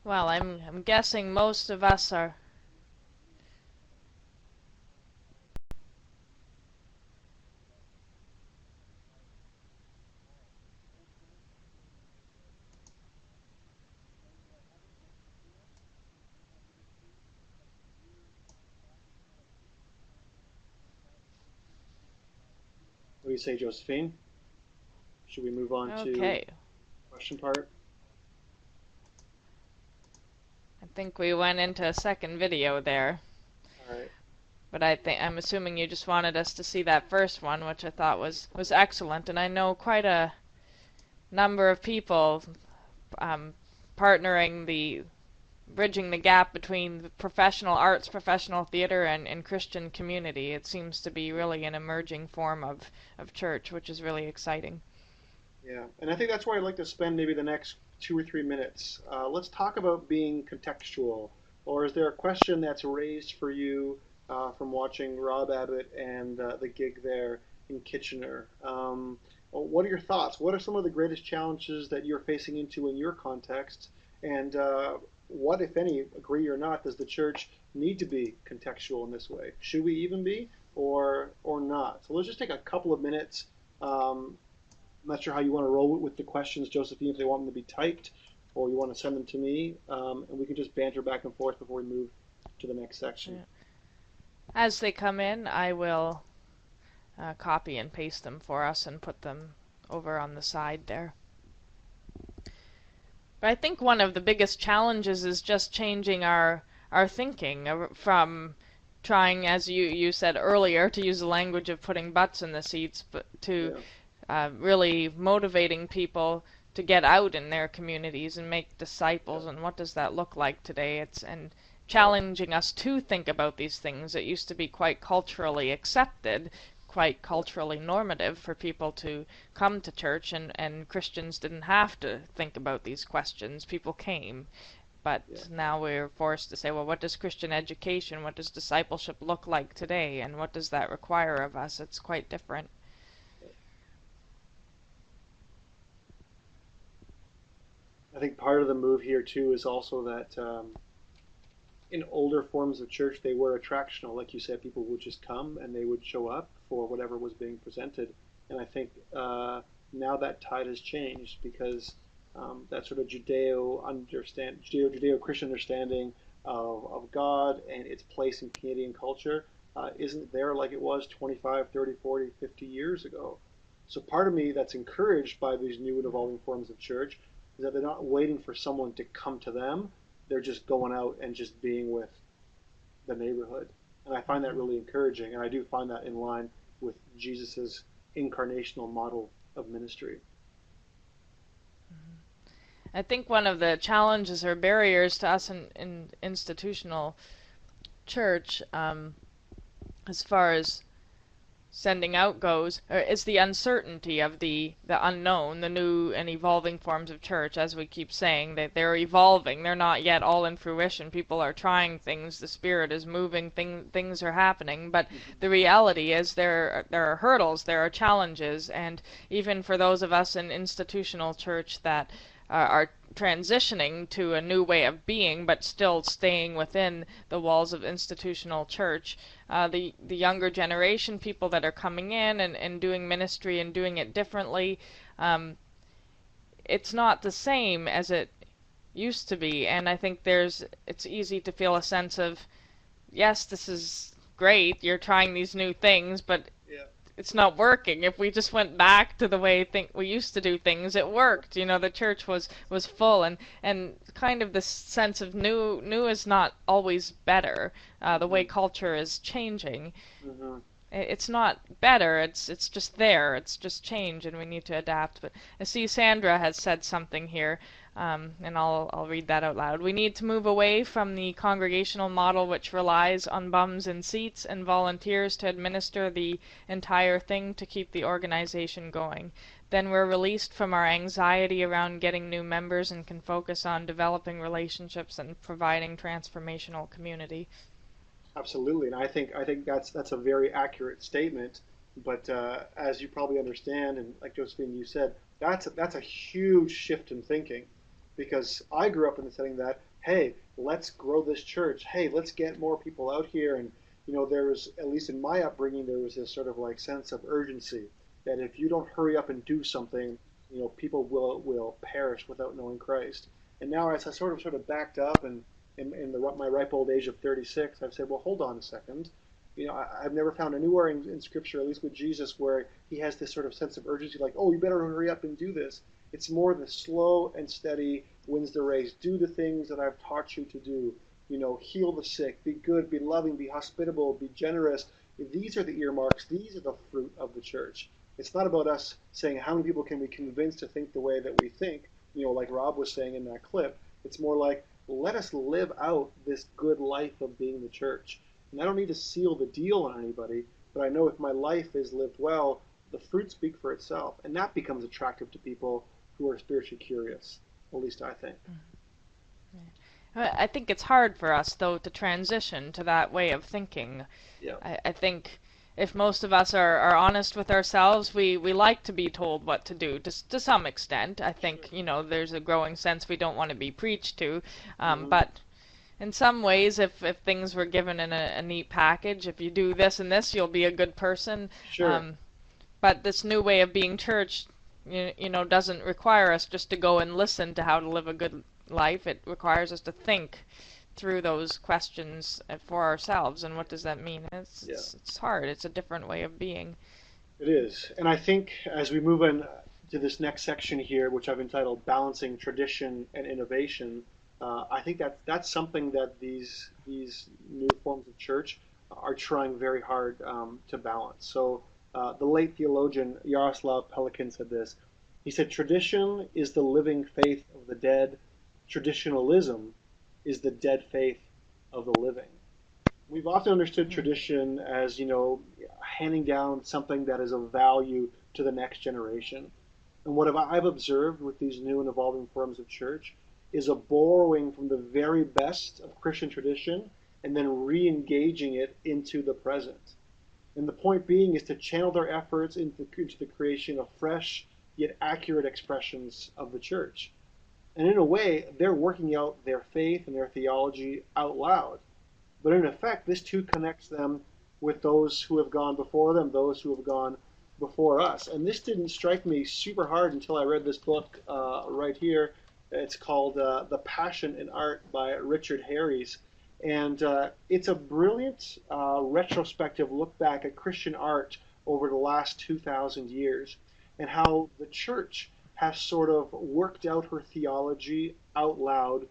Well, I'm guessing most of us are. What do you say, Josephine? Should we move on to Okay. question part? I think we went into a second video there. All right. But I'm assuming you just wanted us to see that first one, which I thought was excellent, and I know quite a number of people um, partnering the bridging the gap between professional arts, professional theater, and Christian community. It seems to be really an emerging form of church, which is really exciting. Yeah, and I think that's where I'd like to spend maybe the next 2 or 3 minutes. Let's talk about being contextual. Or is there a question that's raised for you from watching Rob Abbott and the gig there in Kitchener? Well, what are your thoughts? What are some of the greatest challenges that you're facing into in your context? And what, if any, agree or not, does the church need to be contextual in this way? Should we even be, or not? So let's just take a couple of minutes. I'm not sure how you want to roll with the questions, Josephine, if they want them to be typed or you want to send them to me, and we can just banter back and forth before we move to the next section. Yeah. As they come in, I will copy and paste them for us and put them over on the side there. But I think one of the biggest challenges is just changing our thinking from trying, as you said earlier, to use the language of putting butts in the seats, but to Yeah, really motivating people to get out in their communities and make yeah, disciples. And what does that look like today? And right. challenging us to think about these things. It used to be quite culturally accepted, quite Yeah, culturally normative for people to come to church, and Christians didn't have to think about these questions. People came. yeah. But now we're forced to say, well, what does Christian education, what does discipleship look like today, and what does that require of us? It's quite different. I think part of the move here too is also that in older forms of church they were attractional, like you said, people would just come and they would show up for whatever was being presented. And I think now that tide has changed because that sort of Judeo-Christian understanding of God and its place in Canadian culture isn't there like it was 25, 30, 40, 50 years ago. So part of me that's encouraged by these new and evolving forms of church is that they're not waiting for someone to come to them. They're just going out and just being with the neighborhood. And I find that Mm-hmm. really encouraging. And I do find that in line with Jesus's incarnational model of ministry. I think one of the challenges or barriers to us in institutional church, as far as sending out goes, is the uncertainty of the unknown, the new and evolving forms of church. As we keep saying, that they're evolving, they're not yet all in fruition. People are trying things, the Spirit is moving, things are happening, but Mm-hmm. the reality is there are hurdles, there are challenges, and even for those of us in institutional church that are transitioning to a new way of being, but still staying within the walls of institutional church. The younger generation, people that are coming in and doing ministry and doing it differently, um, it's not the same as it used to be. And I think it's easy to feel a sense of, yes, this is great, you're trying these new things, but Yeah. it's not working. If we just went back to the way we used to do things, it worked. You know, the church was full, and kind of this sense of new is not always better. The way Mm-hmm. culture is changing, Mm-hmm. it's not better. It's just there. It's just change, and we need to adapt. But I see Sandra has said something here, and I'll read that out loud. We need to move away from the congregational model, which relies on bums in seats and volunteers to administer the entire thing to keep the organization going. Then we're released from our anxiety around getting new members and can focus on developing relationships and providing transformational community. Absolutely, and I think that's a very accurate statement. But as you probably understand, and like Josephine, you said, that's a huge shift in thinking, because I grew up in the setting that, hey, let's grow this church. Hey, let's get more people out here. And there was, at least in my upbringing, there was this sort of like sense of urgency that if you don't hurry up and do something, people will perish without knowing Christ. And now, as I sort of backed up and in my ripe old age of 36, I've said, well, hold on a second. I've never found anywhere in Scripture, at least with Jesus, where he has this sort of sense of urgency, like, oh, you better hurry up and do this. It's more the slow and steady wins the race. Do the things that I've taught you to do. Heal the sick, be good, be loving, be hospitable, be generous. These are the earmarks. These are the fruit of the church. It's not about us saying how many people can we convince to think the way that we think, like Rob was saying in that clip. It's more like, let us live out this good life of being the church. And I don't need to seal the deal on anybody, but I know if my life is lived well, the fruit speak for itself. And that becomes attractive to people who are spiritually curious, at least I think. I think it's hard for us, though, to transition to that way of thinking. Yeah. I think if most of us are honest with ourselves, we like to be told what to do to some extent. I think, Sure. there's a growing sense we don't want to be preached to. Mm-hmm. But in some ways, if things were given in a neat package, if you do this and this, you'll be a good person. Sure. Um, but this new way of being church, doesn't require us just to go and listen to how to live a good life. It requires us to think through those questions for ourselves. And what does that mean? Yeah. It's hard. It's a different way of being. It is. And I think as we move in to this next section here, which I've entitled Balancing Tradition and Innovation, I think that's something that these new forms of church are trying very hard to balance. So the late theologian Yaroslav Pelikan said this. He said, tradition is the living faith of the dead. Traditionalism is the dead faith of the living. We've often understood Hmm. tradition as, handing down something that is of value to the next generation. And what I've observed with these new and evolving forms of church is a borrowing from the very best of Christian tradition and then re-engaging it into the present. And the point being is to channel their efforts into the creation of fresh yet accurate expressions of the church. And in a way, they're working out their faith and their theology out loud. But in effect, this too connects them with those who have gone before them, those who have gone before us. And this didn't strike me super hard until I read this book right here. It's called The Passion in Art by Richard Harries. And it's a brilliant retrospective look back at Christian art over the last 2,000 years and how the church has sort of worked out her theology out loud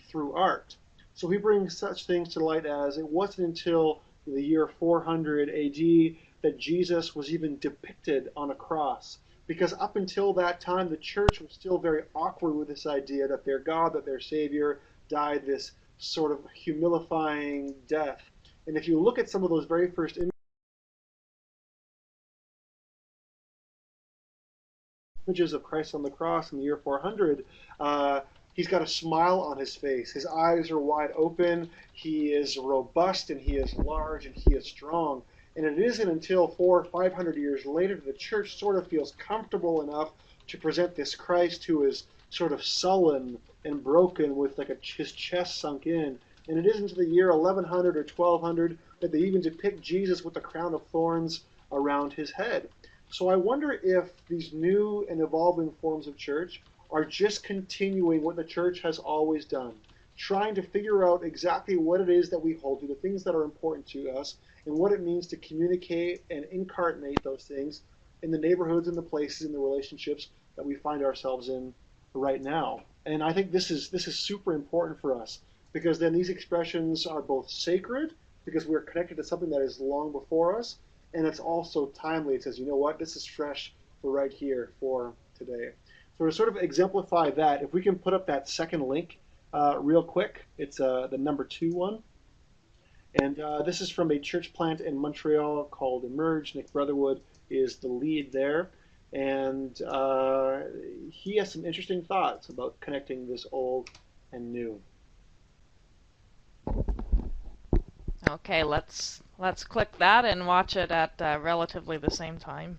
through art. So he brings such things to light as it wasn't until the year 400 AD that Jesus was even depicted on a cross. Because up until that time, the church was still very awkward with this idea that their God, that their Savior, died this sort of humilifying death. And if you look at some of those very first images of Christ on the cross in the year 400, he's got a smile on his face. His eyes are wide open. He is robust and he is large and he is strong. And it isn't until 400 or 500 years later that the church sort of feels comfortable enough to present this Christ who is sort of sullen and broken with like his chest sunk in. And it isn't until the year 1100 or 1200 that they even depict Jesus with the crown of thorns around his head. So I wonder if these new and evolving forms of church are just continuing what the church has always done, trying to figure out exactly what it is that we hold to, the things that are important to us, and what it means to communicate and incarnate those things in the neighborhoods and the places and the relationships that we find ourselves in right now. And I think this is super important for us because then these expressions are both sacred because we're connected to something that is long before us, and it's also timely. It says, you know what, this is fresh for right here for today. So to sort of exemplify that, if we can put up that second link real quick, it's the number 2 one. And this is from a church plant in Montreal called Emerge. Nick Brotherwood is the lead there. And he has some interesting thoughts about connecting this old and new. Okay, let's click that and watch it at relatively the same time.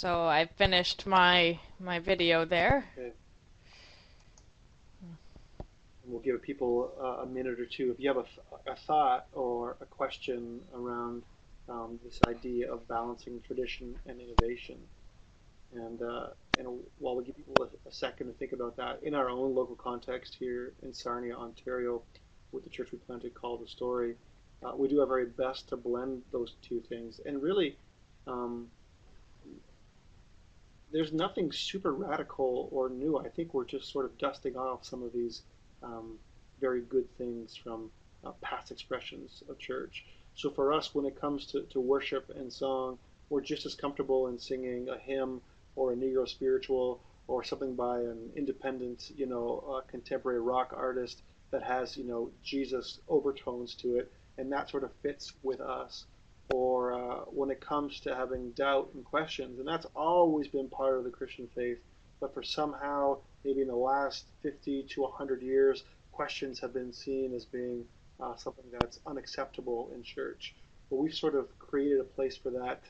So I finished my video there. Okay. And we'll give people a minute or two. If you have a thought or a question around this idea of balancing tradition and innovation, and uh, and while we give people a second to think about that in our own local context here in Sarnia, Ontario, with the church we planted called The Story, we do our very best to blend those two things. And really, um, there's nothing super radical or new. I think we're just sort of dusting off some of these um, very good things from past expressions of church. So for us, when it comes to worship and song, we're just as comfortable in singing a hymn or a Negro spiritual or something by an independent, contemporary rock artist that has, Jesus overtones to it, and that sort of fits with us, or when it comes to having doubt and questions. And that's always been part of the Christian faith. But for somehow, maybe in the last 50 to 100 years, questions have been seen as being something that's unacceptable in church. But we've sort of created a place for that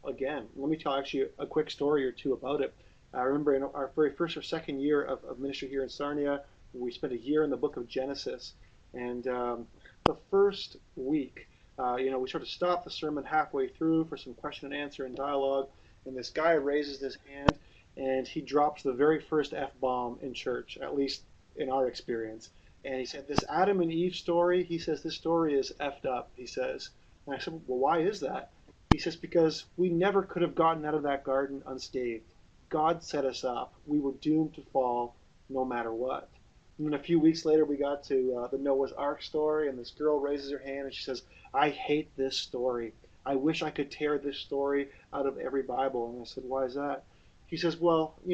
again. Let me tell actually a quick story or two about it. I remember in our very first or second year of ministry here in Sarnia, we spent a year in the book of Genesis. And the first week, we sort of stopped the sermon halfway through for some question and answer and dialogue, and this guy raises his hand and he drops the very first F bomb in church, at least in our experience. And he said, "This Adam and Eve story," he says, "this story is effed up," he says. And I said, "Well, why is that?" He says, "Because we never could have gotten out of that garden unscathed. God set us up. We were doomed to fall no matter what." And then a few weeks later, we got to the Noah's Ark story, and this girl raises her hand and she says, "I hate this story. I wish I could tear this story out of every Bible." And I said, "Why is that?" She says, "Well, we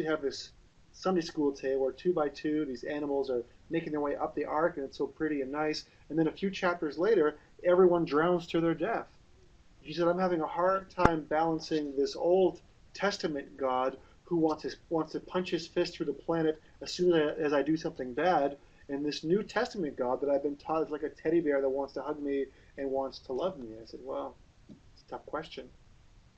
have this Sunday school tale where two by two these animals are making their way up the ark, and it's so pretty and nice. And then a few chapters later, everyone drowns to their death." She said, "I'm having a hard time balancing this Old Testament God who wants to punch his fist through the planet as soon as I do something bad, and this New Testament God that I've been taught is like a teddy bear that wants to hug me and wants to love me." I said, "Well, it's a tough question.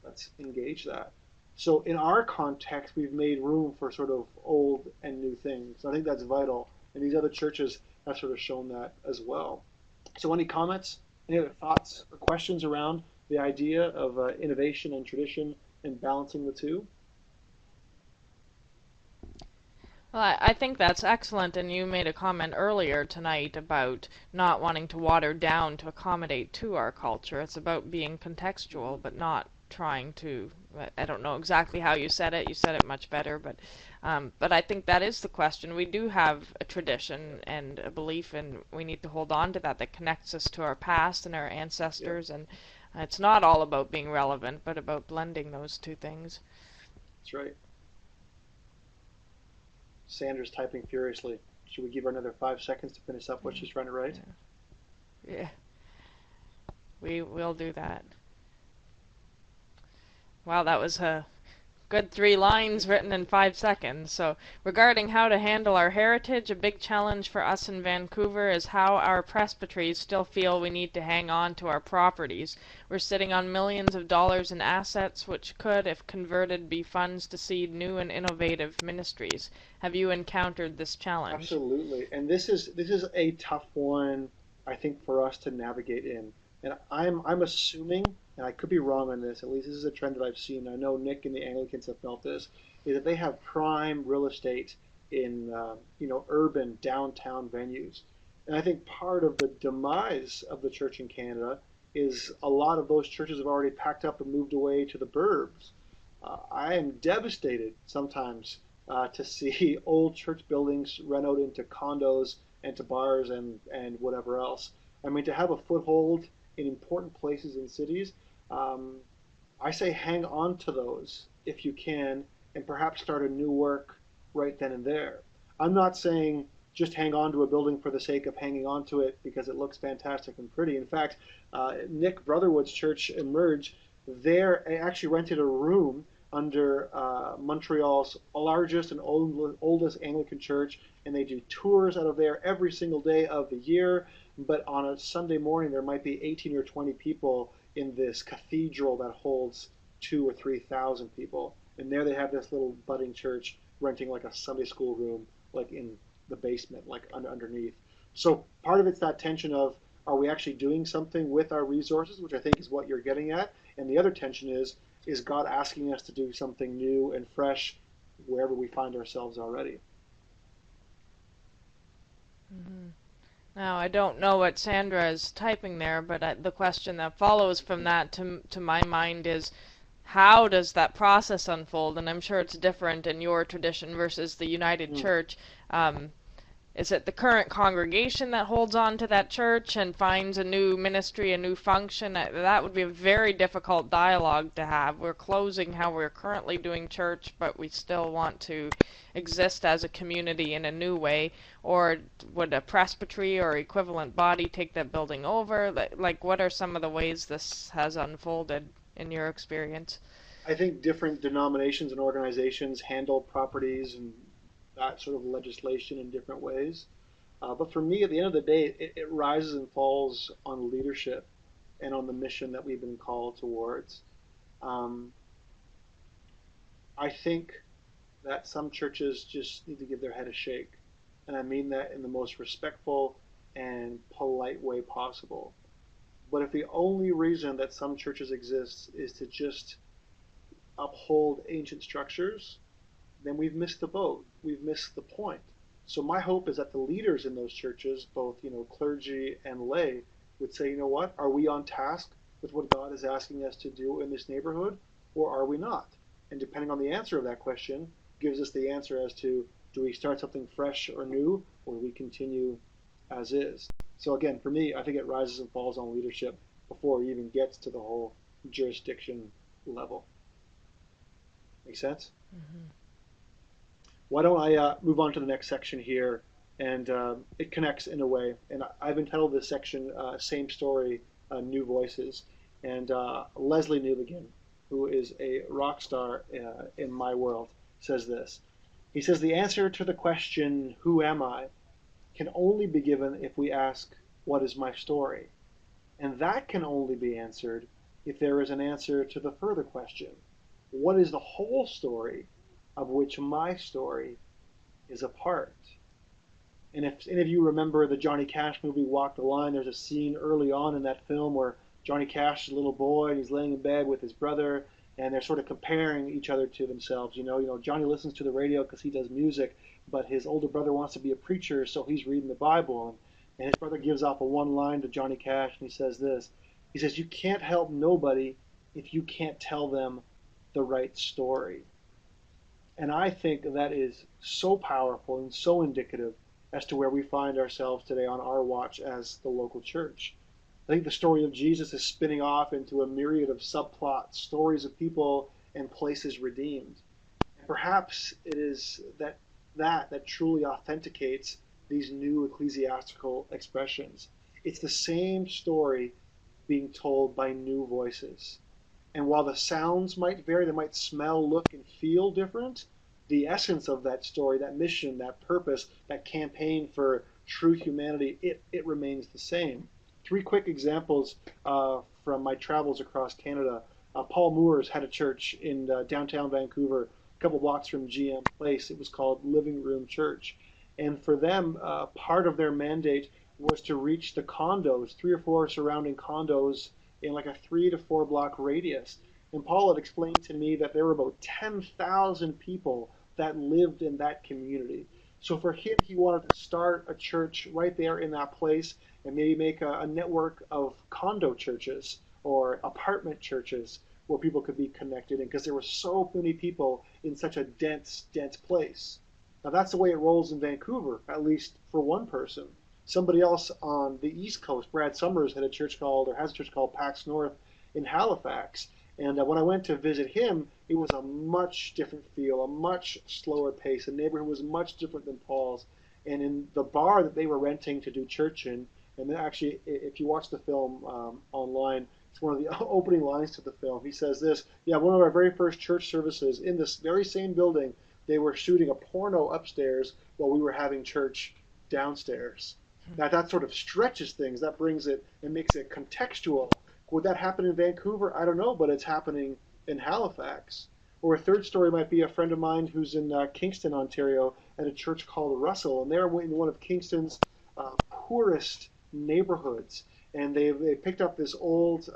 Let's engage that." So in our context, we've made room for sort of old and new things. I think that's vital, and these other churches have sort of shown that as well. So any comments, any other thoughts or questions around the idea of innovation and tradition and balancing the two? Well, I think that's excellent, and you made a comment earlier tonight about not wanting to water down to accommodate to our culture. It's about being contextual, but not trying to. I don't know exactly how you said it. You said it much better, but I think that is the question. We do have a tradition and a belief, and we need to hold on to that connects us to our past and our Yep, ancestors. And it's not all about being relevant, but about blending those two things. that's right. Sandra's typing furiously. Should we give her another 5 seconds to finish up what she's trying to write? Yeah, yeah, we will do that. Wow, that was a good 3 lines written in 5 seconds. So, regarding how to handle our heritage, a big challenge for us in Vancouver is how our presbyteries still feel we need to hang on to our properties. We're sitting on millions of dollars in assets, which could, if converted, be funds to seed new and innovative ministries. Have you encountered this challenge? Absolutely. And this is a tough one, I think, for us to navigate in. And I'm assuming, and I could be wrong on this, at least this is a trend that I've seen. I know Nick and the Anglicans have felt this, is that they have prime real estate in urban downtown venues. And I think part of the demise of the church in Canada is a lot of those churches have already packed up and moved away to the burbs. I am devastated sometimes to see old church buildings rent out into condos and to bars and whatever else. I mean, to have a foothold in important places in cities, um, I say hang on to those if you can, and perhaps start a new work right then and there. I'm not saying just hang on to a building for the sake of hanging on to it because it looks fantastic and pretty. In fact, Nick Brotherwood's church Emerge, there actually rented a room under Montreal's largest and oldest Anglican church, and they do tours out of there every single day of the year. But on a Sunday morning, there might be 18 or 20 people in this cathedral that holds 2 or 3 thousand people, and there they have this little budding church renting like a Sunday school room, like in the basement, like underneath. So part of it's that tension of, are we actually doing something with our resources, which I think is what you're getting at, and the other tension is God asking us to do something new and fresh wherever we find ourselves already. Hmm. Now, I don't know what Sandra is typing there, but the question that follows from that to my mind is, how does that process unfold? And I'm sure it's different in your tradition versus the United Mm. Church. Um, Is it the current congregation that holds on to that church and finds a new ministry, a new function? That would be a very difficult dialogue to have. We're closing how we're currently doing church, but we still want to exist as a community in a new way. Or would a presbytery or equivalent body take that building over? Like, what are some of the ways this has unfolded in your experience? I think different denominations and organizations handle properties and that sort of legislation in different ways. But for me, at the end of the day, it rises and falls on leadership and on the mission that we've been called towards. Um, I think that some churches just need to give their head a shake. And I mean that in the most respectful and polite way possible. But if the only reason that some churches exist is to just uphold ancient structures, then we've missed the boat. We've missed the point. So my hope is that the leaders in those churches, both clergy and lay, would say, you know what, are we on task with what God is asking us to do in this neighborhood, or are we not? And depending on the answer of that question, gives us the answer as to, do we start something fresh or new, or do we continue as is? So again, for me, I think it rises and falls on leadership before it even gets to the whole jurisdiction level. Make sense? Hmm. Why don't I move on to the next section here? And it connects in a way. And I've entitled this section Same Story, New Voices. And Leslie Newbegin, who is a rock star in my world, says this. He says, the answer to the question, who am I, can only be given if we ask, what is my story? And that can only be answered if there is an answer to the further question, what is the whole story of which my story is a part? And if any of you remember the Johnny Cash movie Walk the Line, there's a scene early on in that film where Johnny Cash is a little boy and he's laying in bed with his brother, and they're sort of comparing each other to themselves. Johnny listens to the radio because he does music, but his older brother wants to be a preacher, so he's reading the Bible. And his brother gives off a one line to Johnny Cash, and he says this. He says, you can't help nobody if you can't tell them the right story. And I think that is so powerful and so indicative as to where we find ourselves today on our watch as the local church. I think the story of Jesus is spinning off into a myriad of subplots, stories of people and places redeemed. And perhaps it is that truly authenticates these new ecclesiastical expressions. It's the same story being told by new voices. And while the sounds might vary, they might smell, look, and feel different, the essence of that story, that mission, that purpose, that campaign for true humanity, it remains the same. Three quick examples from my travels across Canada. Paul Moores had a church in downtown Vancouver, a couple blocks from GM Place. It was called Living Room Church. And for them, part of their mandate was to reach the condos, 3 or 4 surrounding condos in like a 3 to 4 block radius. And Paul had explained to me that there were about 10,000 people that lived in that community. So for him, he wanted to start a church right there in that place and maybe make a network of condo churches or apartment churches where people could be connected in, because there were so many people in such a dense place. Now that's the way it rolls in Vancouver, at least for one person. Somebody else on the East Coast, Brad Summers, had a church called, or has a church called Pax North in Halifax. And when I went to visit him, it was a much different feel, a much slower pace. The neighborhood was much different than Paul's. And in the bar that they were renting to do church in, and then actually, if you watch the film online, it's one of the opening lines to the film. He says this, yeah, one of our very first church services in this very same building, they were shooting a porno upstairs while we were having church downstairs. Now that sort of stretches things, that brings it and makes it contextual. Would that happen in Vancouver? I don't know, but it's happening in Halifax. Or a third story might be a friend of mine who's in Kingston, Ontario, at a church called Russell, and they're in one of Kingston's poorest neighborhoods. And they picked up this old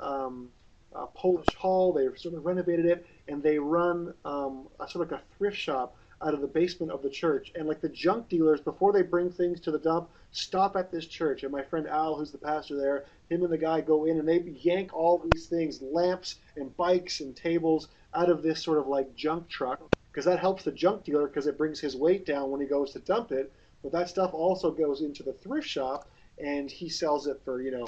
Polish hall. They've sort of renovated it, and they run a sort of like a thrift shop out of the basement of the church. And like the junk dealers, before they bring things to the dump, stop at this church. And my friend Al, who's the pastor there, him and the guy go in and they yank all these things, lamps and bikes and tables, out of this sort of like junk truck, because that helps the junk dealer because it brings his weight down when he goes to dump it. But that stuff also goes into the thrift shop, and he sells it for $2,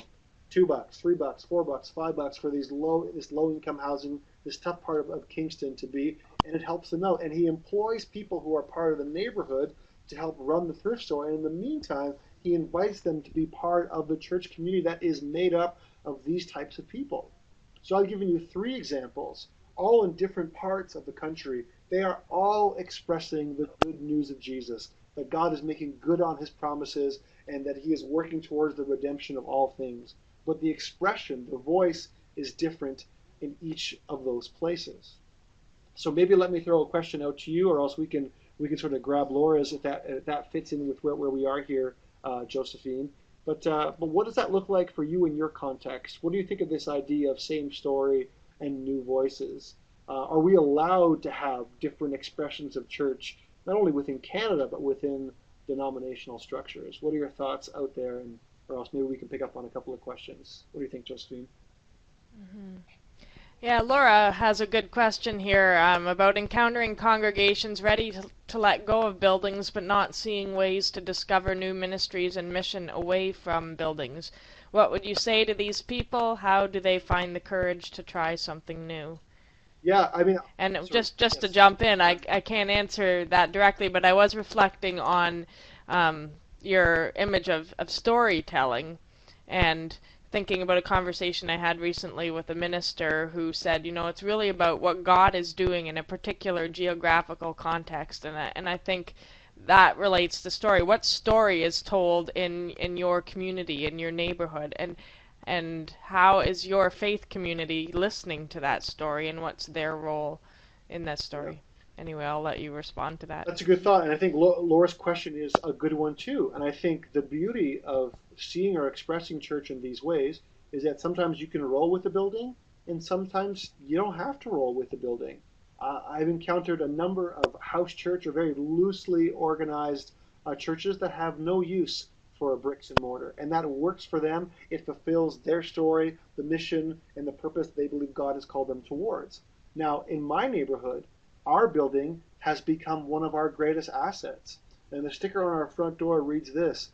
$3, $4, $5 for this low income housing, this tough part of Kingston to be, and it helps them out. And he employs people who are part of the neighborhood to help run the thrift store. And in the meantime, he invites them to be part of the church community that is made up of these types of people. So I've given you 3 examples, all in different parts of the country. They are all expressing the good news of Jesus, that God is making good on his promises and that he is working towards the redemption of all things. But the expression, the voice, is different in each of those places. So maybe let me throw a question out to you, or else we can sort of grab Laura's if that fits in with where we are here, Josephine. But what does that look like for you in your context? What do you think of this idea of same story and new voices? Are we allowed to have different expressions of church, not only within Canada but within denominational structures? What are your thoughts out there? And or else maybe we can pick up on a couple of questions. What do you think, Josephine? Mm-hmm. Yeah, Laura has a good question here about encountering congregations ready to let go of buildings but not seeing ways to discover new ministries and mission away from buildings. What would you say to these people? How do they find the courage to try something new? Yeah, I mean, And sorry. just to Yes. jump in, I can't answer that directly, but I was reflecting on your image of storytelling and thinking about a conversation I had recently with a minister who said, it's really about what God is doing in a particular geographical context, and I think that relates to story. What story is told in your community, in your neighborhood, and how is your faith community listening to that story, and what's their role in that Yeah. story? Anyway, I'll let you respond to that. That's a good thought, and I think Laura's question is a good one too. And I think the beauty of seeing or expressing church in these ways is that sometimes you can roll with the building, and sometimes you don't have to roll with the building. I've encountered a number of house church or very loosely organized churches that have no use for a bricks and mortar, and that works for them. It fulfills their story, the mission, and the purpose they believe God has called them towards. Now, in my neighborhood, our building has become one of our greatest assets. And the sticker on our front door reads this: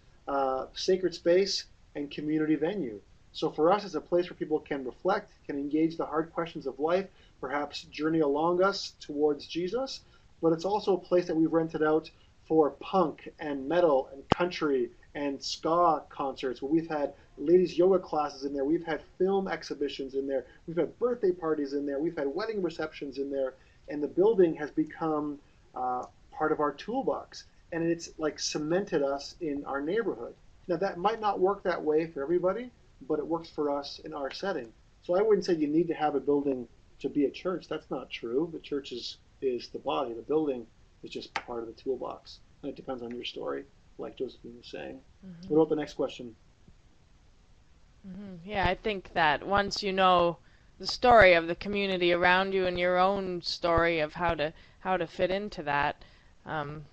sacred space and community venue. So for us, it's a place where people can reflect, can engage the hard questions of life, perhaps journey along us towards Jesus. But it's also a place that we've rented out for punk and metal and country and ska concerts, where we've had ladies yoga classes in there, we've had film exhibitions in there, we've had birthday parties in there, we've had wedding receptions in there, and the building has become part of our toolbox, and it's like cemented us in our neighborhood. Now that might not work that way for everybody, but it works for us in our setting. So I wouldn't say you need to have a building to be a church. That's not true. The church is the body. The building is just part of the toolbox, and it depends on your story, like Josephine was saying. Mm-hmm. What about the next question? Mm-hmm. Yeah, I think that once you know the story of the community around you and your own story of how to fit into that, um,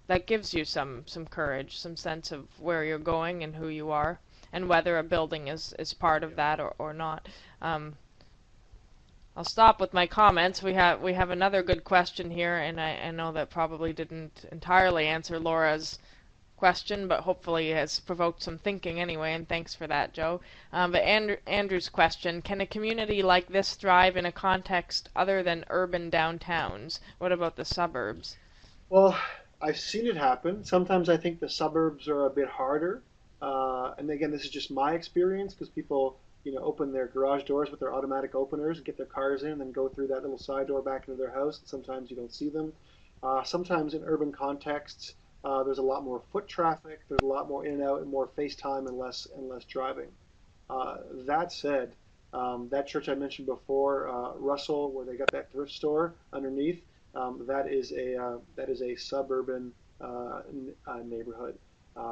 that gives you some courage, some sense of where you're going and who you are, and whether a building is part of Yeah. that or not. Um, I'll stop with my comments. We have another good question here, and I know that probably didn't entirely answer Laura's question, but hopefully has provoked some thinking anyway, and thanks for that, Joe. But Andrew's question: can a community like this thrive in a context other than urban downtowns? What about the suburbs? Well, I've seen it happen. Sometimes I think the suburbs are a bit harder. And again, this is just my experience because people, open their garage doors with their automatic openers and get their cars in and then go through that little side door back into their house. And sometimes you don't see them. Sometimes in urban contexts, there's a lot more foot traffic. There's a lot more in and out and more FaceTime and less driving. That said, That church I mentioned before, Russell, where they got that thrift store underneath, that is a suburban neighborhood.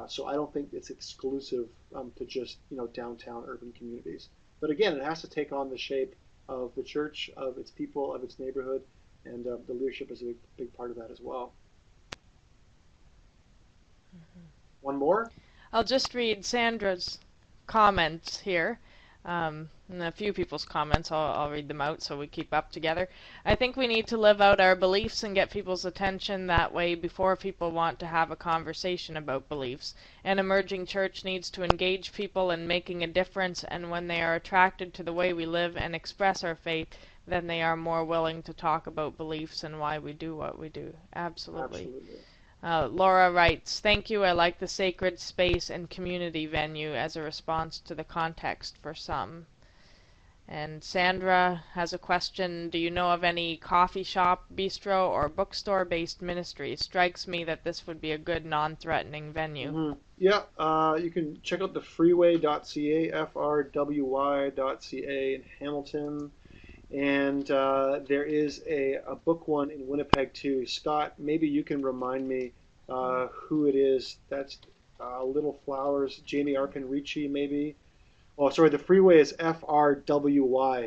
So I don't think it's exclusive to just downtown urban communities. But again, it has to take on the shape of the church, of its people, of its neighborhood, and the leadership is a big part of that as well. One more? I'll just read Sandra's comments here. And a few people's comments, I'll read them out so we keep up together. I think we need to live out our beliefs and get people's attention that way before people want to have a conversation about beliefs. An emerging church needs to engage people in making a difference, and when they are attracted to the way we live and express our faith, then they are more willing to talk about beliefs and why we do what we do. Absolutely. Absolutely. Laura writes, "Thank you. I like the sacred space and community venue as a response to the context for some." And Sandra has a question, do you know of any coffee shop, bistro, or bookstore-based ministry? Strikes me that this would be a good non-threatening venue. Yeah, you can check out the freeway.ca, frwy.ca in Hamilton. And there is a book one in Winnipeg too. Scott, maybe you can remind me who it is. That's Little Flowers, Jamie Arkin Ricci, maybe. Oh, sorry, the freeway is frwy.ca.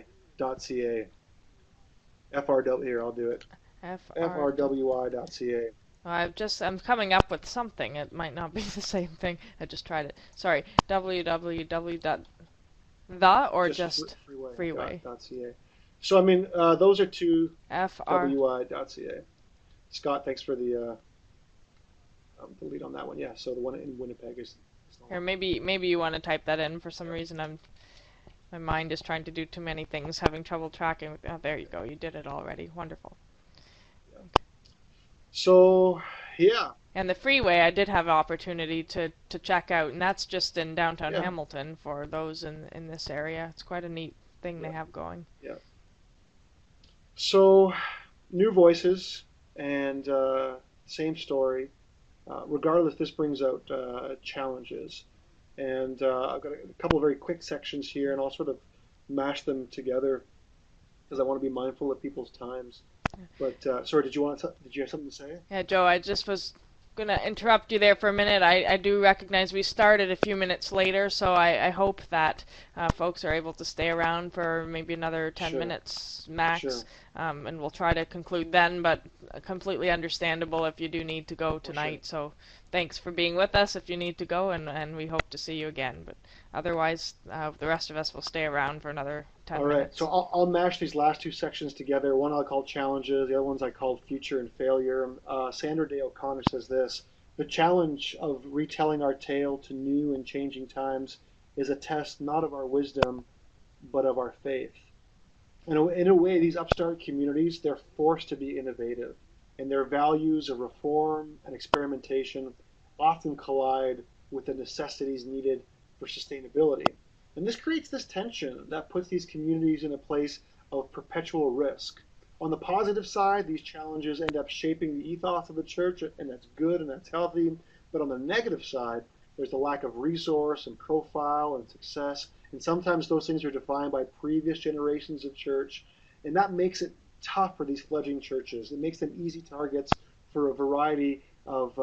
FRW, here, I'll do it. frwy.ca. I'm coming up with something. It might not be the same thing. I just tried it. Sorry, www.the or just freeway.ca. So, I mean, those are two FR. wi.ca. Scott, thanks for the lead on that one. Yeah, so the one in Winnipeg is Here, maybe you want to type that in for some reason. My mind is trying to do too many things, having trouble tracking. Oh, there you go. You did it already. Wonderful. Yeah. So, yeah. And the freeway, I did have an opportunity to check out, and that's just in downtown Hamilton for those in this area. It's quite a neat thing they have going. Yeah. So, new voices and same story. Regardless, this brings out challenges. And I've got a couple of very quick sections here, and I'll sort of mash them together because I want to be mindful of people's times. But sorry, did you have something to say? Yeah, Joe, I just was going to interrupt you there for a minute. I do recognize we started a few minutes later, so I hope that folks are able to stay around for maybe another 10 minutes max. Sure. And we'll try to conclude then, but completely understandable if you do need to go tonight. So thanks for being with us if you need to go, and we hope to see you again. But otherwise, the rest of us will stay around for another 10 minutes. All right, so I'll mash these last two sections together. One I'll call challenges, the other ones I call future and failure. Sandra Day O'Connor says this: the challenge of retelling our tale to new and changing times is a test not of our wisdom, but of our faith. In a way, these upstart communities, they're forced to be innovative, and their values of reform and experimentation often collide with the necessities needed for sustainability. And this creates this tension that puts these communities in a place of perpetual risk. On the positive side, these challenges end up shaping the ethos of the church, and that's good and that's healthy. But on the negative side, there's the lack of resource and profile and success. And sometimes those things are defined by previous generations of church. And that makes it tough for these fledgling churches. It makes them easy targets for a variety of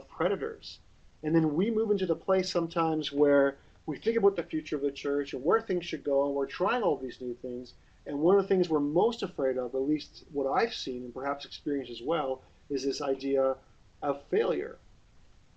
predators. And then we move into the place sometimes where we think about the future of the church and where things should go, and we're trying all these new things. And one of the things we're most afraid of, at least what I've seen and perhaps experienced as well, is this idea of failure.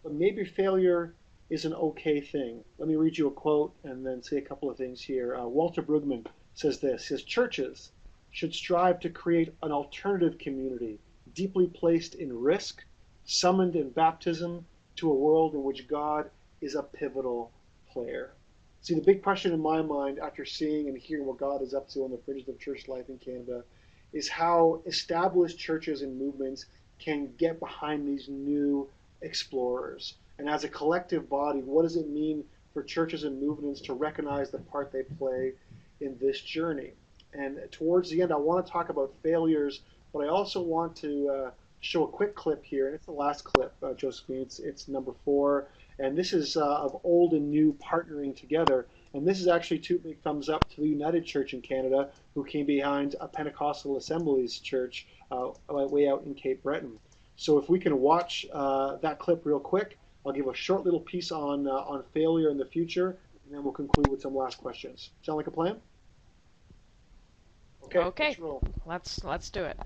But maybe failure is an okay thing. Let me read you a quote and then say a couple of things here. Walter Brueggemann says this: his churches should strive to create an alternative community, deeply placed in risk, summoned in baptism to a world in which God is a pivotal player. See, the big question in my mind after seeing and hearing what God is up to on the fringes of church life in Canada is how established churches and movements can get behind these new explorers. And as a collective body, what does it mean for churches and movements to recognize the part they play in this journey? And towards the end, I want to talk about failures, but I also want to show a quick clip here, and it's the last clip, Josephine. It's number 4, and this is of old and new partnering together. And this is actually two big thumbs up to the United Church in Canada, who came behind a Pentecostal Assemblies church way out in Cape Breton. So if we can watch that clip real quick, I'll give a short little piece on failure in the future, and then we'll conclude with some last questions. Sound like a plan? Okay, Okay, let's roll. let's do it.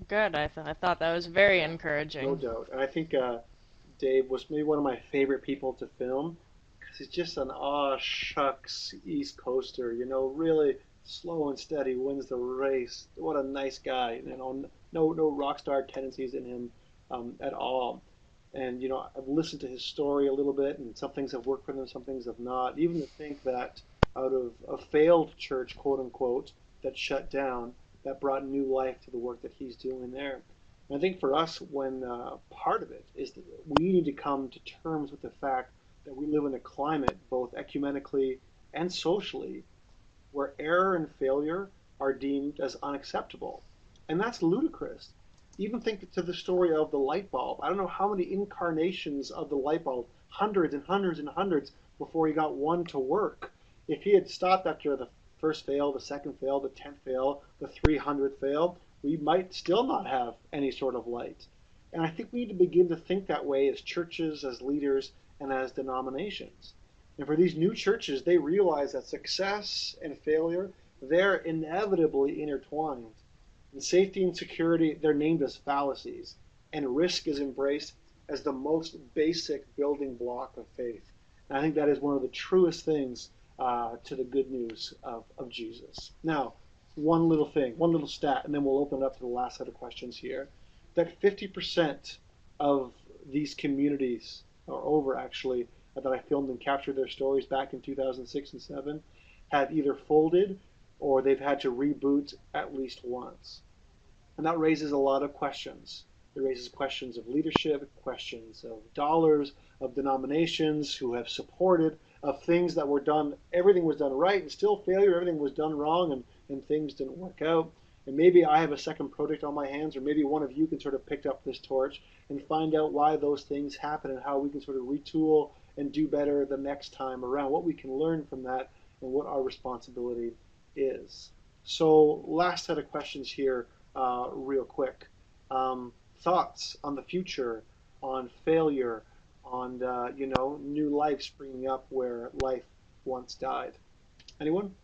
Good. I thought that was very Yeah, no encouraging. doubt. And I think Dave was maybe one of my favorite people to film because he's just an aw shucks East Coaster. Really slow and steady, wins the race. What a nice guy. No rock star tendencies in him at all. And I've listened to his story a little bit, and some things have worked for them, some things have not. Even to think that out of a failed church, quote unquote, that shut down, that brought new life to the work that he's doing there. And I think for us, when part of it is that we need to come to terms with the fact that we live in a climate, both ecumenically and socially, where error and failure are deemed as unacceptable. And that's ludicrous. Even think to the story of the light bulb. I don't know how many incarnations of the light bulb, hundreds and hundreds and hundreds, before he got one to work. If he had stopped after the first fail, the second fail, the 10th fail, the 300th fail, we might still not have any sort of light. And I think we need to begin to think that way as churches, as leaders, and as denominations. And for these new churches, they realize that success and failure, they're inevitably intertwined. And safety and security, they're named as fallacies. And risk is embraced as the most basic building block of faith. And I think that is one of the truest things to the good news of Jesus. Now, one little thing, one little stat, and then we'll open it up to the last set of questions here. That 50% of these communities, or over actually, that I filmed and captured their stories back in 2006 and 7, have either folded or they've had to reboot at least once. And that raises a lot of questions. It raises questions of leadership, questions of dollars, of denominations who have supported, of things that were done, everything was done right and still failure, everything was done wrong and things didn't work out. And maybe I have a second project on my hands, or maybe one of you can sort of pick up this torch and find out why those things happen and how we can sort of retool and do better the next time around, what we can learn from that and what our responsibility is. So, last set of questions here, real quick. Thoughts on the future, on failure, on new life springing up where life once died. Anyone?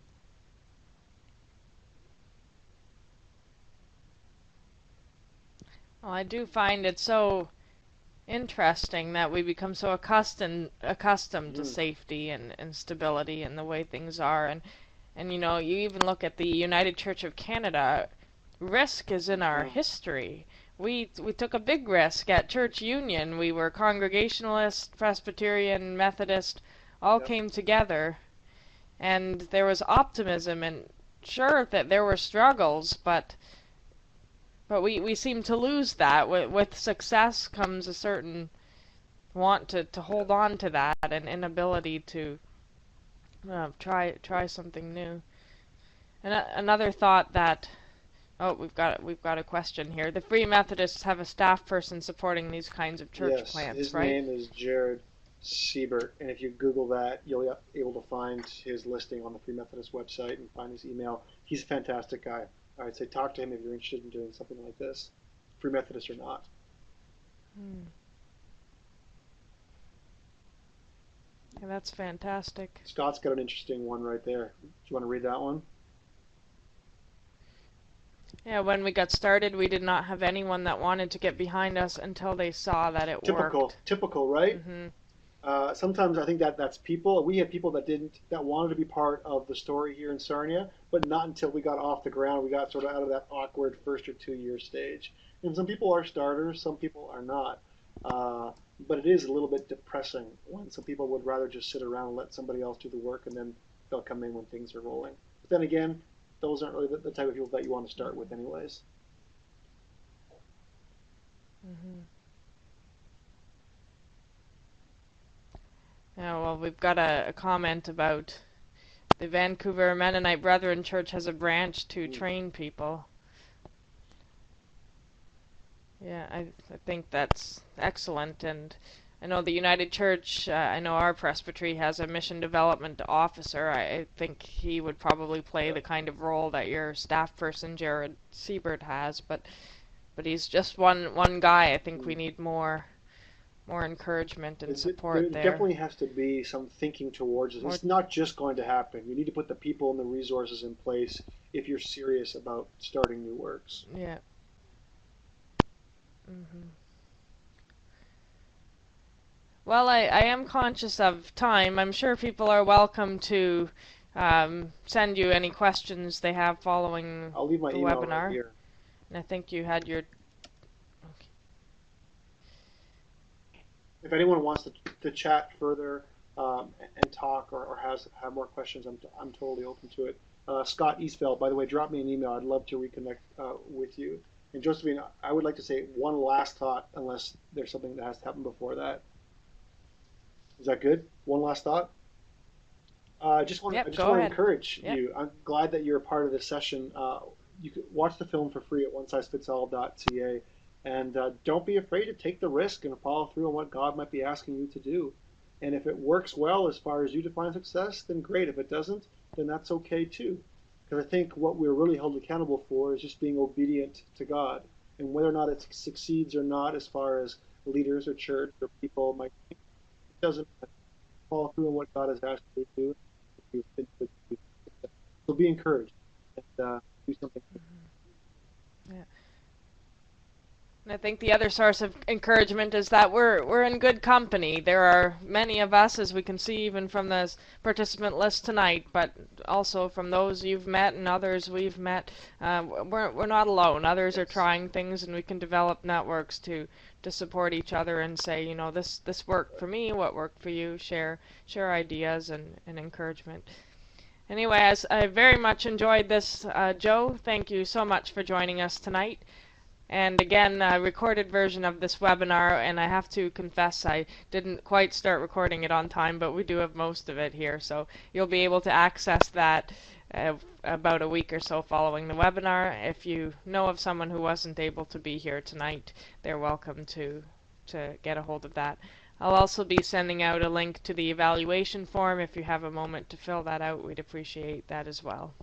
Well, I do find it so interesting that we become so accustomed to Mm, safety and stability and the way things are, and you even look at the United Church of Canada. Risk is in our yeah, history. We took a big risk at church union. We were Congregationalist, Presbyterian, Methodist, all yep. came together, and there was optimism, and sure that there were struggles, but we seem to lose that. With success comes a certain want to Yeah. hold on to that and inability to try something new. And another thought that oh, we've got a question here. The Free Methodists have a staff person supporting these kinds of church Yes, plants, his right? name is Jared Siebert, and if you Google that, you'll be able to find his listing on the Free Methodist website and find his email. He's a fantastic guy. I'd say talk to him if you're interested in doing something like this, Free Methodist or not. Hmm. Yeah, that's fantastic. Scott's got an interesting one right there. Do you want to read that one? Yeah, when we got started, we did not have anyone that wanted to get behind us until they saw that it Typical, worked. typical, right? Mhm. Sometimes I think that's people. We had people that wanted to be part of the story here in Sarnia, but not until we got off the ground. We got sort of out of that awkward first or 2 year stage. And some people are starters, some people are not. But it is a little bit depressing when some people would rather just sit around and let somebody else do the work, and then they'll come in when things are rolling. But then again, those aren't really the type of people that you want to start with, anyways. Mhm. Yeah, well, we've got a comment about the Vancouver Mennonite Brethren Church has a branch to Mm, train people. Yeah, I think that's excellent, and I know the United Church, I know our presbytery has a mission development officer. I think he would probably play yeah. the kind of role that your staff person, Jared Siebert, has, but he's just one guy. I think we Mm. need more encouragement and There support there. definitely has to be some thinking towards it. More, It's not just going to happen. You need to put the people and the resources in place if you're serious about starting new works. yeah. Hmm. Well, I am conscious of time. I'm sure people are welcome to send you any questions they have following I'll leave my the email right webinar. here. And I think you had your. Okay. If anyone wants to chat further and talk or has have more questions, I'm totally open to it. Scott Eastveld, by the way, drop me an email. I'd love to reconnect with you. And Josephine, I would like to say one last thought, unless there's something that has to happen before that. Is that good? One last thought. I Yep, just go want to ahead. encourage Yep. you. I'm glad that you're a part of this session. You can watch the film for free at onesizefitsall.ca, and don't be afraid to take the risk and follow through on what God might be asking you to do. And if it works well as far as you define success, then great. If it doesn't, then that's okay too. Because I think what we're really held accountable for is just being obedient to God, and whether or not it succeeds or not, as far as leaders or church or people might think, it doesn't follow through on what God has asked you to do. So be encouraged and do something. Yeah. And I think the other source of encouragement is that we're in good company. There are many of us, as we can see even from this participant list tonight, but also from those you've met and others we've met. We're not alone. Others are Yes. trying things, and we can develop networks to support each other and say, you know, this worked for me. What worked for you? Share ideas and encouragement. Anyway, as I very much enjoyed this, Joe, thank you so much for joining us tonight. And again, a recorded version of this webinar, and I have to confess I didn't quite start recording it on time, but we do have most of it here, so you'll be able to access that about a week or so following the webinar. If you know of someone who wasn't able to be here tonight, they're welcome to get a hold of that. I'll also be sending out a link to the evaluation form. If you have a moment to fill that out, we'd appreciate that as well.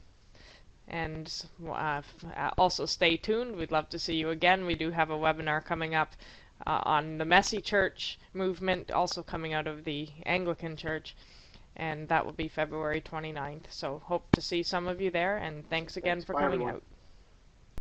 And also stay tuned. We'd love to see you again. We do have a webinar coming up on the Messy Church movement, also coming out of the Anglican Church, and that will be February 29th. So hope to see some of you there, and thanks again Thanks. for Bye, coming everyone. out.